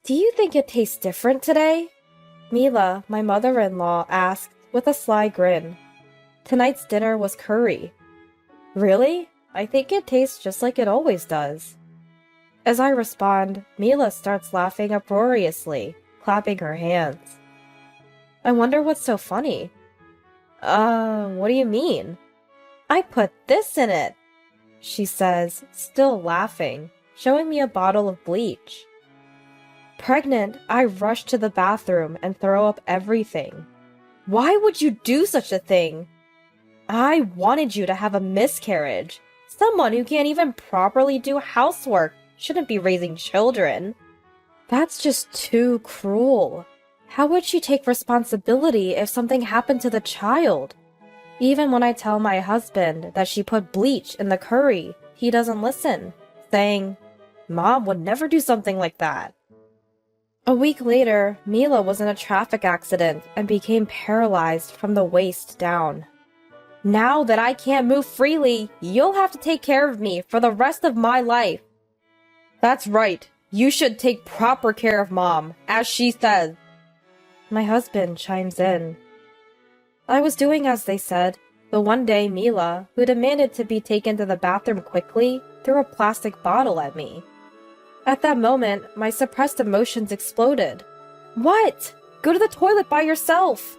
Do you think it tastes different today? Mila, my mother-in-law, asked with a sly grin. Tonight's dinner was curry. Really? I think it tastes just like it always does. As I respond, Mila starts laughing uproariously, clapping her hands. I wonder what's so funny. What do you mean? I put this in it, she says, still laughing, showing me a bottle of bleach. Pregnant, I rush to the bathroom and throw up everything. Why would you do such a thing? I wanted you to have a miscarriage. Someone who can't even properly do housework shouldn't be raising children. That's just too cruel. How would she take responsibility if something happened to the child? Even when I tell my husband that she put bleach in the curry, he doesn't listen, saying, Mom would never do something like that. A week later, Mila was in a traffic accident and became paralyzed from the waist down. Now that I can't move freely, you'll have to take care of me for the rest of my life. That's right. You should take proper care of Mom, as she says. My husband chimes in. I was doing as they said, but one day Mila, who demanded to be taken to the bathroom quickly, threw a plastic bottle at me. At that moment, my suppressed emotions exploded. What? Go to the toilet by yourself.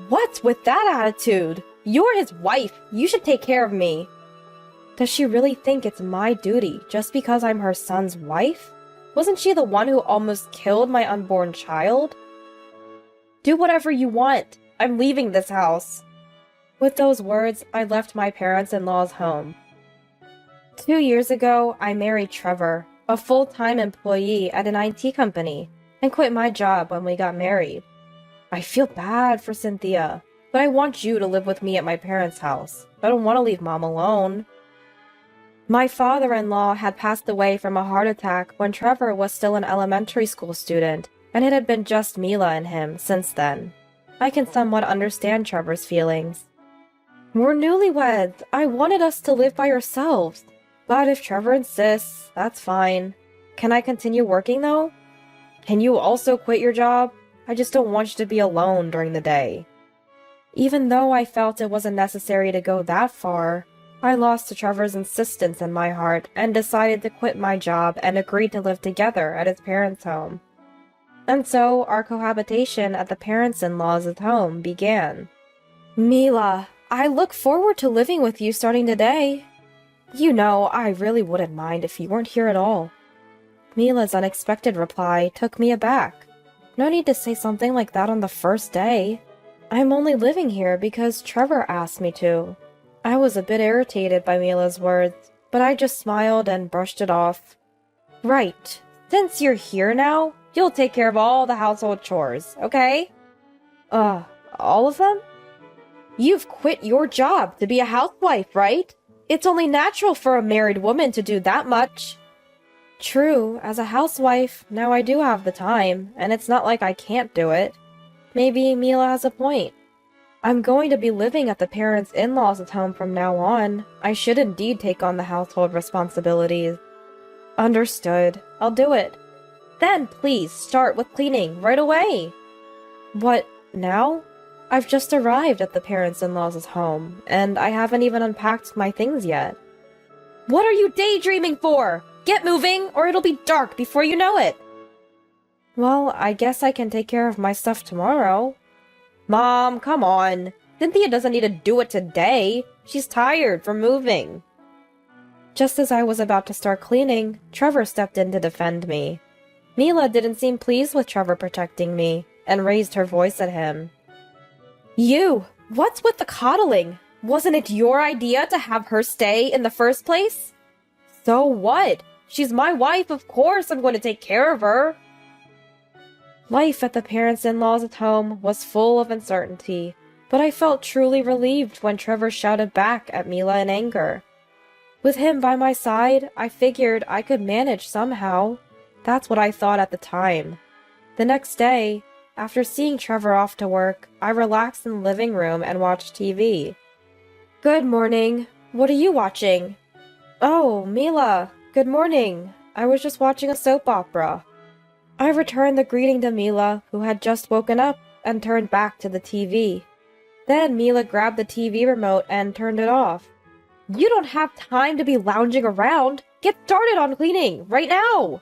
What's with that attitude? You're his wife. You should take care of me. Does she really think it's my duty just because I'm her son's wife? Wasn't she the one who almost killed my unborn child? Do whatever you want. I'm leaving this house. With those words, I left my parents-in-law's home. 2 years ago, I married Trevor, a full-time employee at an IT company, and quit my job when we got married. I feel bad for Cynthia, but I want you to live with me at my parents' house. I don't want to leave Mom alone. My father-in-law had passed away from a heart attack when Trevor was still an elementary school student, and it had been just Mila and him since then. I can somewhat understand Trevor's feelings. We're newlyweds. I wanted us to live by ourselves. But if Trevor insists, that's fine. Can I continue working though? Can you also quit your job? I just don't want you to be alone during the day. Even though I felt it wasn't necessary to go that far, I lost to Trevor's insistence in my heart and decided to quit my job and agreed to live together at his parents' home. And so our cohabitation at the parents-in-law's home began. Mila, I look forward to living with you starting today. You know, I really wouldn't mind if you weren't here at all. Mila's unexpected reply took me aback. No need to say something like that on the first day. I'm only living here because Trevor asked me to. I was a bit irritated by Mila's words, but I just smiled and brushed it off. Right. Since you're here now, you'll take care of all the household chores, okay? All of them? You've quit your job to be a housewife, right? It's only natural for a married woman to do that much. True, as a housewife, now I do have the time, and it's not like I can't do it. Maybe Mila has a point. I'm going to be living at the parents-in-laws' home from now on. I should indeed take on the household responsibilities. Understood. I'll do it. Then please start with cleaning right away. What, now? I've just arrived at the parents-in-laws' home, and I haven't even unpacked my things yet. What are you daydreaming for? Get moving, or it'll be dark before you know it. Well, I guess I can take care of my stuff tomorrow. Mom, come on. Cynthia doesn't need to do it today. She's tired from moving. Just as I was about to start cleaning, Trevor stepped in to defend me. Mila didn't seem pleased with Trevor protecting me, and raised her voice at him. You! What's with the coddling? Wasn't it your idea to have her stay in the first place? So what? She's my wife, of course I'm going to take care of her. Life at the parents-in-laws' home was full of uncertainty, but I felt truly relieved when Trevor shouted back at Mila in anger. With him by my side, I figured I could manage somehow. That's what I thought at the time. The next day, after seeing Trevor off to work, I relaxed in the living room and watched TV. Good morning. What are you watching? Oh, Mila. Good morning. I was just watching a soap opera. I returned the greeting to Mila, who had just woken up, and turned back to the TV. Then Mila grabbed the TV remote and turned it off. You don't have time to be lounging around! Get started on cleaning, right now!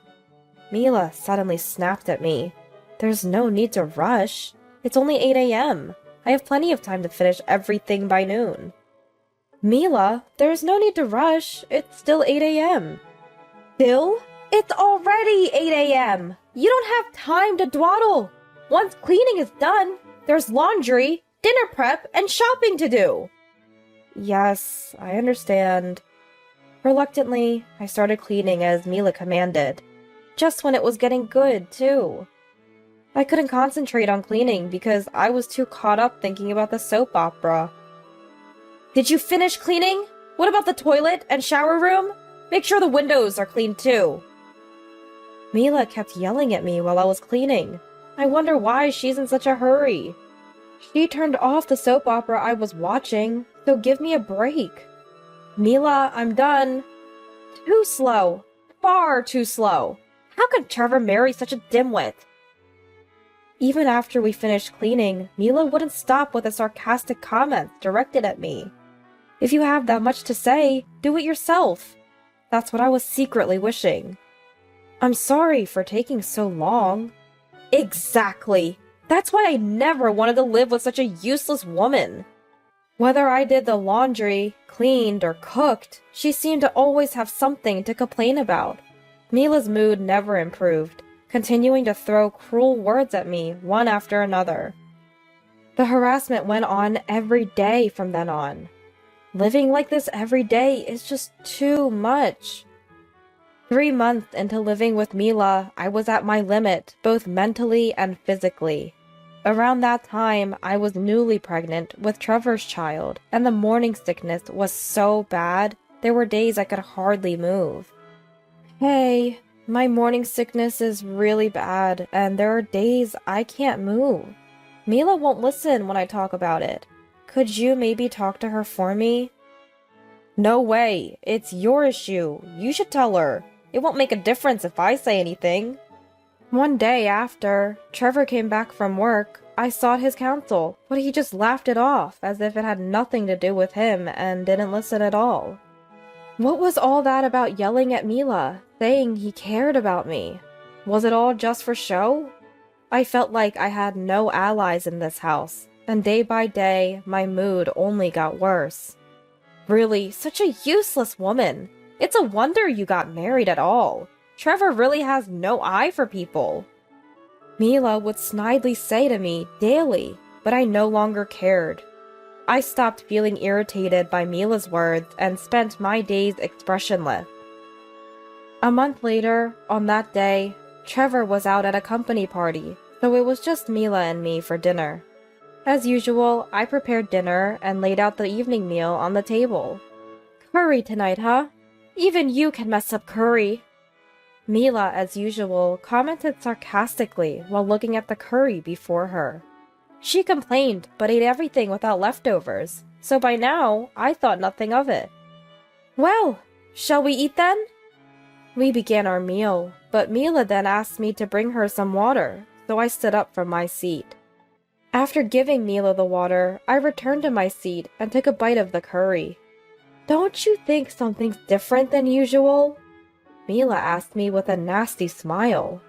Mila suddenly snapped at me. There's no need to rush. It's only 8 a.m. I have plenty of time to finish everything by noon. Mila, there's no need to rush. It's still 8 a.m. Still? It's already 8 a.m. You don't have time to dawdle. Once cleaning is done, there's laundry, dinner prep, and shopping to do. Yes, I understand. Reluctantly, I started cleaning as Mila commanded. Just when it was getting good, too. I couldn't concentrate on cleaning because I was too caught up thinking about the soap opera. Did you finish cleaning? What about the toilet and shower room? Make sure the windows are clean, too. Mila kept yelling at me while I was cleaning. I wonder why she's in such a hurry. She turned off the soap opera I was watching, so give me a break. Mila, I'm done. Too slow. Far too slow. How could Trevor marry such a dimwit? Even after we finished cleaning, Mila wouldn't stop with a sarcastic comment directed at me. If you have that much to say, do it yourself. That's what I was secretly wishing. I'm sorry for taking so long. Exactly. That's why I never wanted to live with such a useless woman. Whether I did the laundry, cleaned, or cooked, she seemed to always have something to complain about. Mila's mood never improved, continuing to throw cruel words at me one after another. The harassment went on every day from then on. Living like this every day is just too much. 3 months into living with Mila, I was at my limit, both mentally and physically. Around that time, I was newly pregnant with Trevor's child, and the morning sickness was so bad, there were days I could hardly move. Hey, my morning sickness is really bad, and there are days I can't move. Mila won't listen when I talk about it. Could you maybe talk to her for me? No way, it's your issue. You should tell her. It won't make a difference if I say anything. One day after Trevor came back from work, I sought his counsel, but he just laughed it off as if it had nothing to do with him and didn't listen at all. What was all that about yelling at Mila, saying he cared about me? Was it all just for show? I felt like I had no allies in this house, and day by day, my mood only got worse. Really, such a useless woman. It's a wonder you got married at all. Trevor really has no eye for people. Mila would snidely say to me daily, but I no longer cared. I stopped feeling irritated by Mila's words and spent my days expressionless. A month later, on that day, Trevor was out at a company party, so it was just Mila and me for dinner. As usual, I prepared dinner and laid out the evening meal on the table. Curry tonight, huh? Even you can mess up curry. Mila, as usual, commented sarcastically while looking at the curry before her. She complained, but ate everything without leftovers, so by now, I thought nothing of it. Well, shall we eat then? We began our meal, but Mila then asked me to bring her some water, so I stood up from my seat. After giving Mila the water, I returned to my seat and took a bite of the curry. Don't you think something's different than usual? Mila asked me with a nasty smile.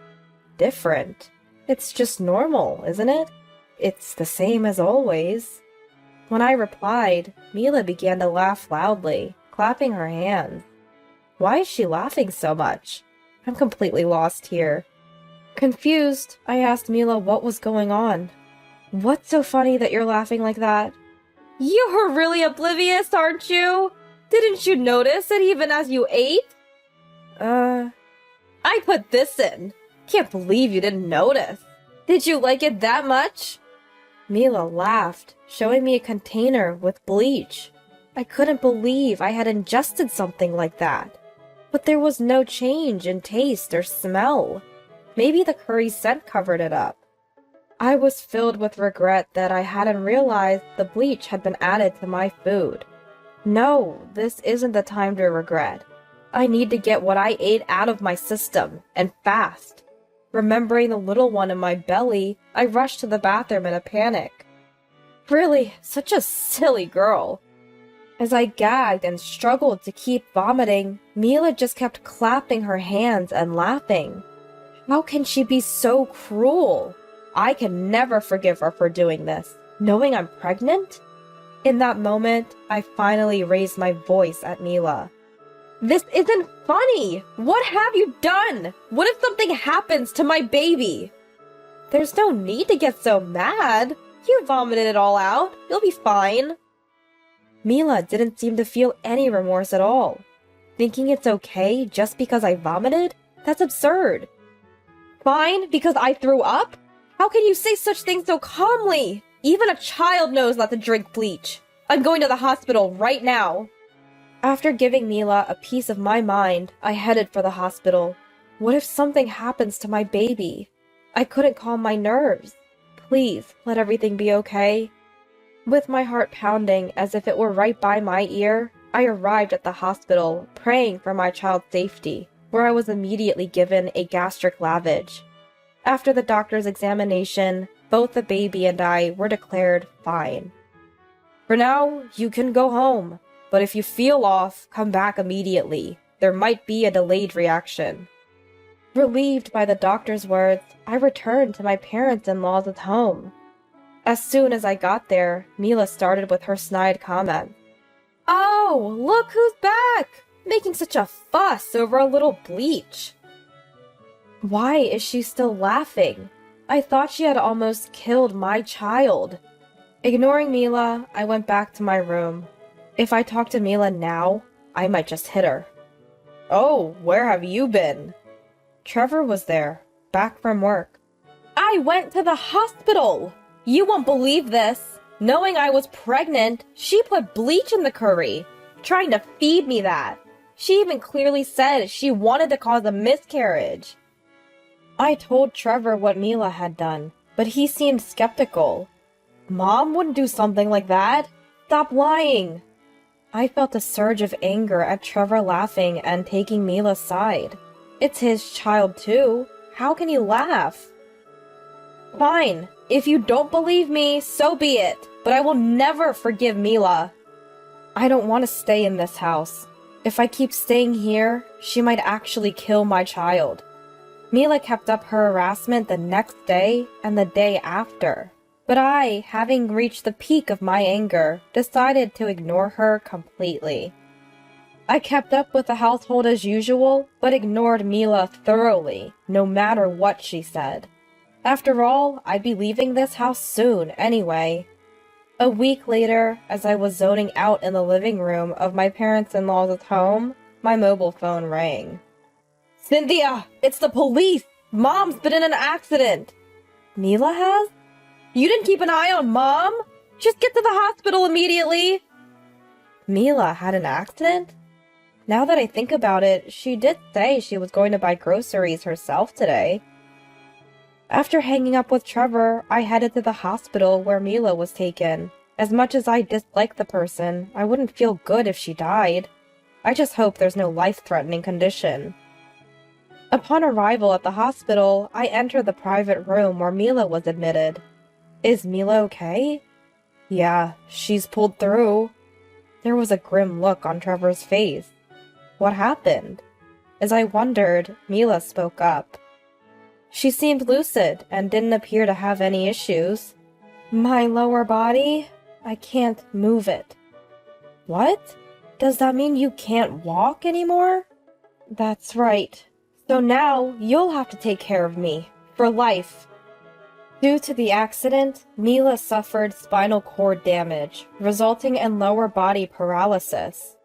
Different? It's just normal, isn't it? It's the same as always. When I replied, Mila began to laugh loudly, clapping her hands. Why is she laughing so much? I'm completely lost here. Confused, I asked Mila what was going on. What's so funny that you're laughing like that? You're really oblivious, aren't you? Didn't you notice it even as you ate? I put this in. Can't believe you didn't notice. Did you like it that much? Mila laughed, showing me a container with bleach. I couldn't believe I had ingested something like that. But there was no change in taste or smell. Maybe the curry scent covered it up. I was filled with regret that I hadn't realized the bleach had been added to my food. No, this isn't the time to regret. I need to get what I ate out of my system, and fast. Remembering the little one in my belly, I rushed to the bathroom in a panic. Really, such a silly girl. As I gagged and struggled to keep vomiting, Mila just kept clapping her hands and laughing. How can she be so cruel? I can never forgive her for doing this, knowing I'm pregnant? In that moment, I finally raised my voice at Mila. This isn't funny! What have you done? What if something happens to my baby? There's no need to get so mad. You vomited it all out. You'll be fine. Mila didn't seem to feel any remorse at all. Thinking it's okay just because I vomited? That's absurd. Fine because I threw up? How can you say such things so calmly? Even a child knows not to drink bleach. I'm going to the hospital right now. After giving Mila a piece of my mind, I headed for the hospital. What if something happens to my baby? I couldn't calm my nerves. Please, let everything be okay. With my heart pounding as if it were right by my ear, I arrived at the hospital, praying for my child's safety, where I was immediately given a gastric lavage. After the doctor's examination, both the baby and I were declared fine. For now, you can go home. But if you feel off, come back immediately. There might be a delayed reaction. Relieved by the doctor's words, I returned to my parents-in-law's home. As soon as I got there, Mila started with her snide comment. Oh, look who's back! Making such a fuss over a little bleach. Why is she still laughing? I thought she had almost killed my child. Ignoring Mila, I went back to my room. If I talk to Mila now, I might just hit her. Oh, where have you been? Trevor was there, back from work. I went to the hospital! You won't believe this. Knowing I was pregnant, she put bleach in the curry, trying to feed me that. She even clearly said she wanted to cause a miscarriage. I told Trevor what Mila had done, but he seemed skeptical. Mom wouldn't do something like that. Stop lying. I felt a surge of anger at Trevor laughing and taking Mila's side. It's his child too. How can he laugh? Fine. If you don't believe me, so be it. But I will never forgive Mila. I don't want to stay in this house. If I keep staying here, she might actually kill my child. Mila kept up her harassment the next day and the day after. But I, having reached the peak of my anger, decided to ignore her completely. I kept up with the household as usual, but ignored Mila thoroughly, no matter what she said. After all, I'd be leaving this house soon anyway. A week later, as I was zoning out in the living room of my parents-in-law's home, my mobile phone rang. Cynthia, it's the police! Mom's been in an accident! Mila has? You didn't keep an eye on Mom? Just get to the hospital immediately! Mila had an accident? Now that I think about it, she did say she was going to buy groceries herself today. After hanging up with Trevor, I headed to the hospital where Mila was taken. As much as I dislike the person, I wouldn't feel good if she died. I just hope there's no life-threatening condition. Upon arrival at the hospital, I entered the private room where Mila was admitted. Is Mila okay? Yeah, she's pulled through. There was a grim look on Trevor's face. What happened? As I wondered, Mila spoke up. She seemed lucid and didn't appear to have any issues. My lower body? I can't move it. What? Does that mean you can't walk anymore? That's right. So now you'll have to take care of me. For life. Due to the accident, Mila suffered spinal cord damage, resulting in lower body paralysis.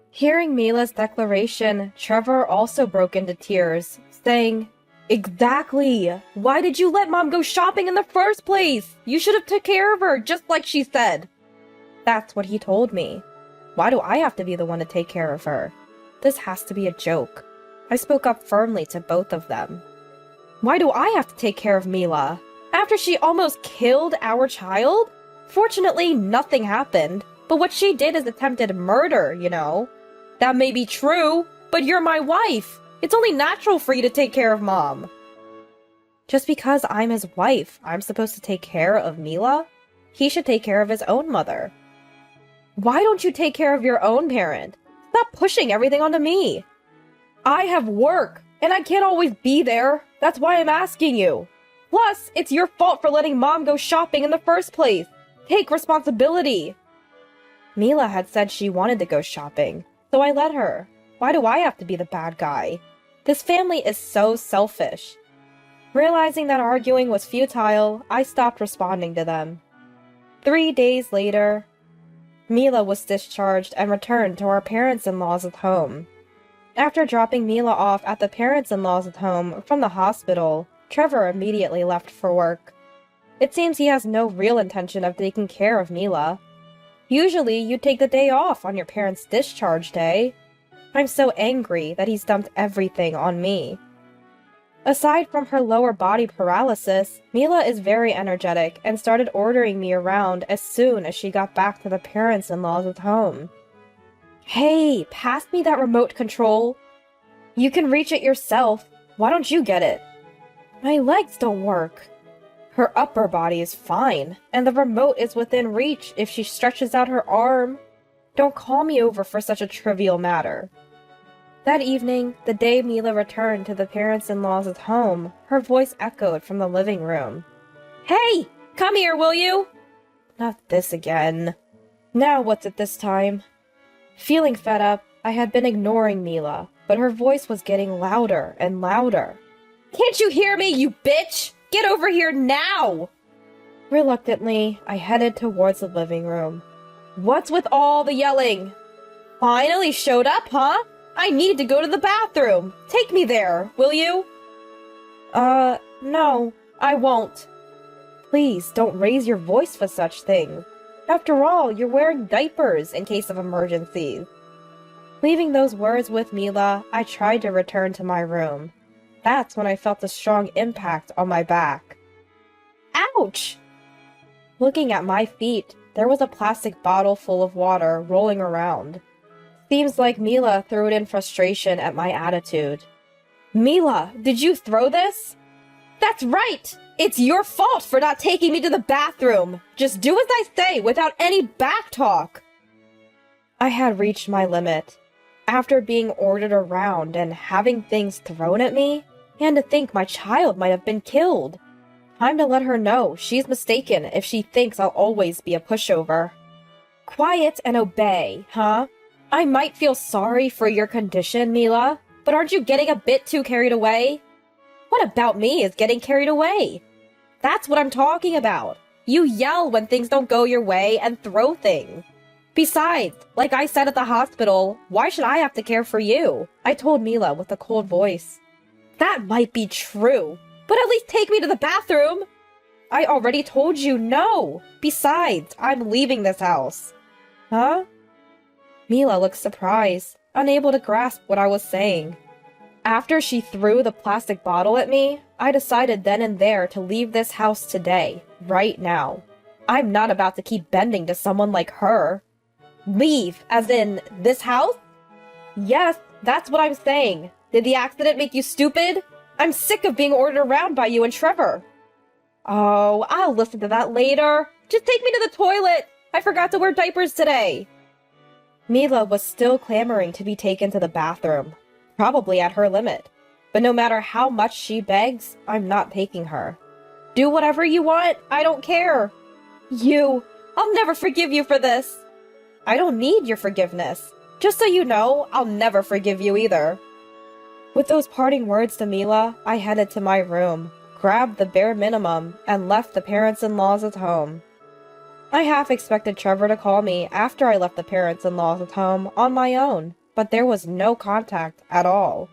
Hearing Mila's declaration, Trevor also broke into tears, saying, Exactly! Why did you let Mom go shopping in the first place? You should have took care of her, just like she said. That's what he told me. Why do I have to be the one to take care of her? This has to be a joke. I spoke up firmly to both of them. Why do I have to take care of Mila? After she almost killed our child? Fortunately, nothing happened, but what she did is attempted murder, you know. That may be true, but you're my wife. It's only natural for you to take care of Mom. Just because I'm his wife, I'm supposed to take care of Mila? He should take care of his own mother. Why don't you take care of your own parent? Stop pushing everything onto me. I have work, and I can't always be there. That's why I'm asking you. Plus, it's your fault for letting Mom go shopping in the first place. Take responsibility. Mila had said she wanted to go shopping, so I let her. Why do I have to be the bad guy? This family is so selfish. Realizing that arguing was futile, I stopped responding to them. 3 days later, Mila was discharged and returned to our parents-in-law's home. After dropping Mila off at the parents-in-law's home from the hospital, Trevor immediately left for work. It seems he has no real intention of taking care of Mila. Usually, you take the day off on your parents' discharge day. I'm so angry that he's dumped everything on me. Aside from her lower body paralysis, Mila is very energetic and started ordering me around as soon as she got back to the parents-in-law's home. Hey, pass me that remote control. You can reach it yourself. Why don't you get it? My legs don't work. Her upper body is fine, and the remote is within reach if she stretches out her arm. Don't call me over for such a trivial matter. That evening, the day Mila returned to the parents-in-law's home, her voice echoed from the living room. Hey, come here, will you? Not this again. Now what's it this time? Feeling fed up, I had been ignoring Mila, but her voice was getting louder and louder. Can't you hear me, you bitch? Get over here now! Reluctantly, I headed towards the living room. What's with all the yelling? Finally showed up, huh? I need to go to the bathroom. Take me there, will you? No, I won't. Please don't raise your voice for such things. After all, you're wearing diapers in case of emergencies. Leaving those words with Mila, I tried to return to my room. That's when I felt a strong impact on my back. Ouch! Looking at my feet, there was a plastic bottle full of water rolling around. Seems like Mila threw it in frustration at my attitude. Mila, did you throw this? That's right! It's your fault for not taking me to the bathroom! Just do as I say without any backtalk! I had reached my limit. After being ordered around and having things thrown at me, and to think my child might have been killed. Time to let her know she's mistaken if she thinks I'll always be a pushover. Quiet and obey, huh? I might feel sorry for your condition, Mila, but aren't you getting a bit too carried away? What about me is getting carried away? That's what I'm talking about. You yell when things don't go your way and throw things. Besides, like I said at the hospital, why should I have to care for you? I told Mila with a cold voice. That might be true, but at least take me to the bathroom. I already told you no. Besides, I'm leaving this house. Huh? Mila looked surprised, unable to grasp what I was saying. After she threw the plastic bottle at me, I decided then and there to leave this house today, right now. I'm not about to keep bending to someone like her. Leave, as in this house? Yes, that's what I'm saying. Did the accident make you stupid? I'm sick of being ordered around by you and Trevor. Oh, I'll listen to that later. Just take me to the toilet. I forgot to wear diapers today. Mila was still clamoring to be taken to the bathroom, probably at her limit. But no matter how much she begs, I'm not taking her. Do whatever you want, I don't care. I'll never forgive you for this. I don't need your forgiveness. Just so you know, I'll never forgive you either. With those parting words to Mila, I headed to my room, grabbed the bare minimum, and left the parents-in-law's home. I half expected Trevor to call me after I left the parents-in-law's home on my own, but there was no contact at all.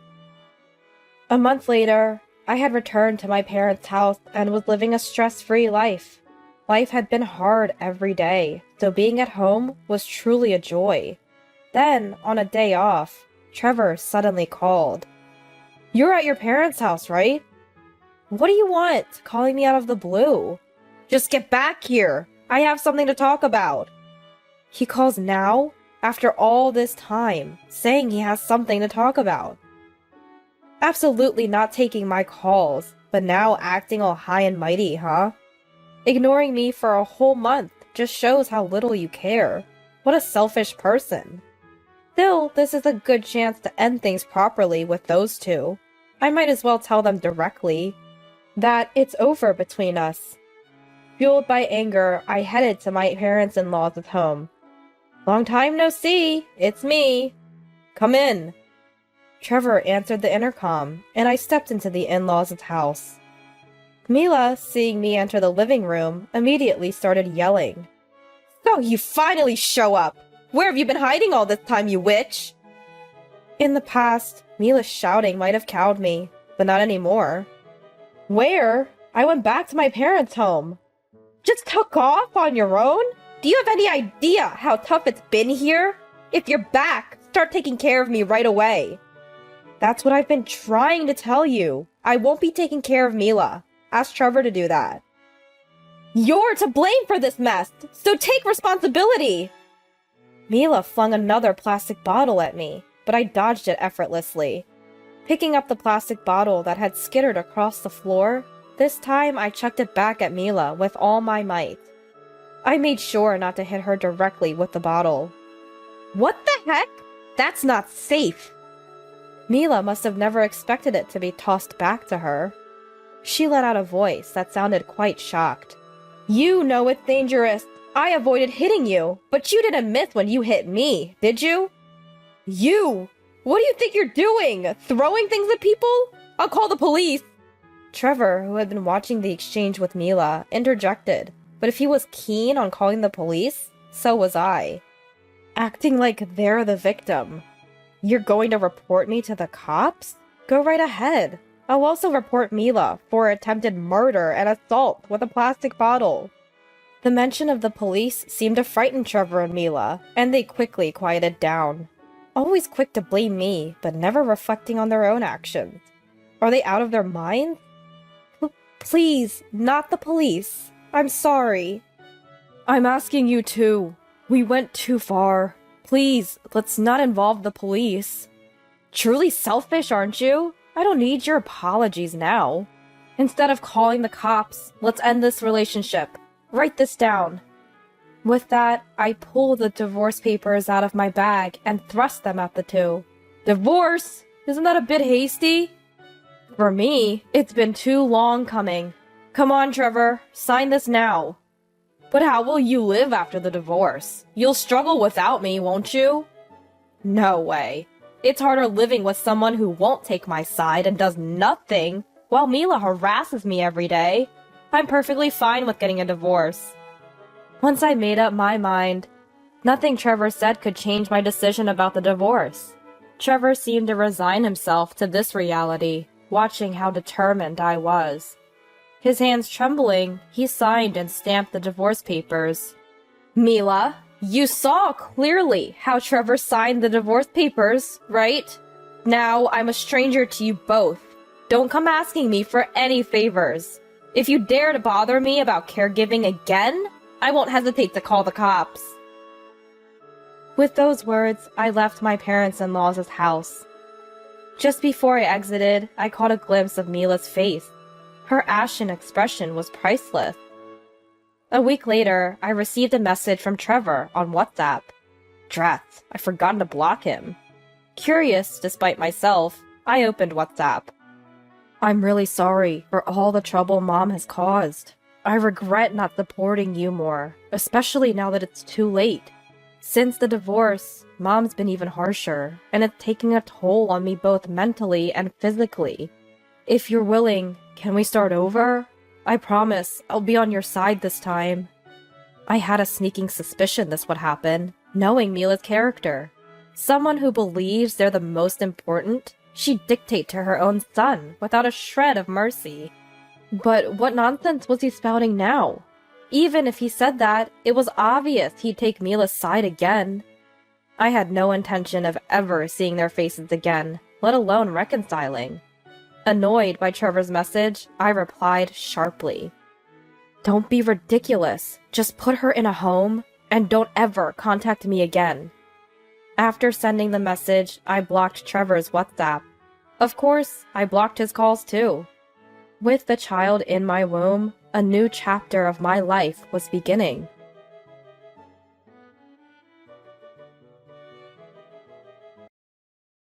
A month later, I had returned to my parents' house and was living a stress-free life. Life had been hard every day, so being at home was truly a joy. Then, on a day off, Trevor suddenly called. You're at your parents' house, right? What do you want, calling me out of the blue? Just get back here. I have something to talk about. He calls now, after all this time, saying he has something to talk about. Absolutely not taking my calls, but now acting all high and mighty, huh? Ignoring me for a whole month just shows how little you care. What a selfish person. Still, this is a good chance to end things properly with those two. I might as well tell them directly that it's over between us. Fueled by anger, I headed to my parents-in-law's home. Long time no see, it's me. Come in. Trevor answered the intercom, and I stepped into the in-laws' house. Mila, seeing me enter the living room, immediately started yelling. So you finally show up! Where have you been hiding all this time, you witch? In the past, Mila's shouting might have cowed me, but not anymore. Where? I went back to my parents' home. Just took off on your own? Do you have any idea how tough it's been here? If you're back, start taking care of me right away. That's what I've been trying to tell you. I won't be taking care of Mila. Ask Trevor to do that. You're to blame for this mess, so take responsibility! Mila flung another plastic bottle at me, but I dodged it effortlessly. Picking up the plastic bottle that had skittered across the floor, this time I chucked it back at Mila with all my might. I made sure not to hit her directly with the bottle. What the heck? That's not safe! Mila must have never expected it to be tossed back to her. She let out a voice that sounded quite shocked. You know it's dangerous. I avoided hitting you, but you didn't miss when you hit me, did you? You! What do you think you're doing? Throwing things at people? I'll call the police! Trevor, who had been watching the exchange with Mila, interjected, but if he was keen on calling the police, so was I. Acting like they're the victim. You're going to report me to the cops? Go right ahead. I'll also report Mila for attempted murder and assault with a plastic bottle. The mention of the police seemed to frighten Trevor and Mila, and they quickly quieted down. Always quick to blame me, but never reflecting on their own actions. Are they out of their minds? Please, not the police. I'm sorry. I'm asking you too. We went too far. Please, let's not involve the police. Truly selfish, aren't you? I don't need your apologies now. Instead of calling the cops, let's end this relationship. Write this down. With that, I pulled the divorce papers out of my bag and thrust them at the two. Divorce? Isn't that a bit hasty? For me, it's been too long coming. Come on, Trevor, sign this now. But how will you live after the divorce? You'll struggle without me, won't you? No way. It's harder living with someone who won't take my side and does nothing, while Mila harasses me every day. I'm perfectly fine with getting a divorce. Once I made up my mind, nothing Trevor said could change my decision about the divorce. Trevor seemed to resign himself to this reality, watching how determined I was. His hands trembling, he signed and stamped the divorce papers. Mila, you saw clearly how Trevor signed the divorce papers, right? Now I'm a stranger to you both. Don't come asking me for any favors. If you dare to bother me about caregiving again, I won't hesitate to call the cops. With those words, I left my parents-in-law's house. Just before I exited, I caught a glimpse of Mila's face. Her ashen expression was priceless. A week later, I received a message from Trevor on WhatsApp. Drat, I've forgotten to block him. Curious, despite myself, I opened WhatsApp. I'm really sorry for all the trouble Mom has caused. I regret not supporting you more, especially now that it's too late. Since the divorce, Mom's been even harsher, and it's taking a toll on me both mentally and physically. If you're willing, can we start over? I promise I'll be on your side this time. I had a sneaking suspicion this would happen, knowing Mila's character. Someone who believes they're the most important, she'd dictate to her own son without a shred of mercy. But what nonsense was he spouting now? Even if he said that, it was obvious he'd take Mila's side again. I had no intention of ever seeing their faces again, let alone reconciling. Annoyed by Trevor's message, I replied sharply. Don't be ridiculous. Just put her in a home, and don't ever contact me again. After sending the message, I blocked Trevor's WhatsApp. Of course, I blocked his calls too. With the child in my womb, a new chapter of my life was beginning.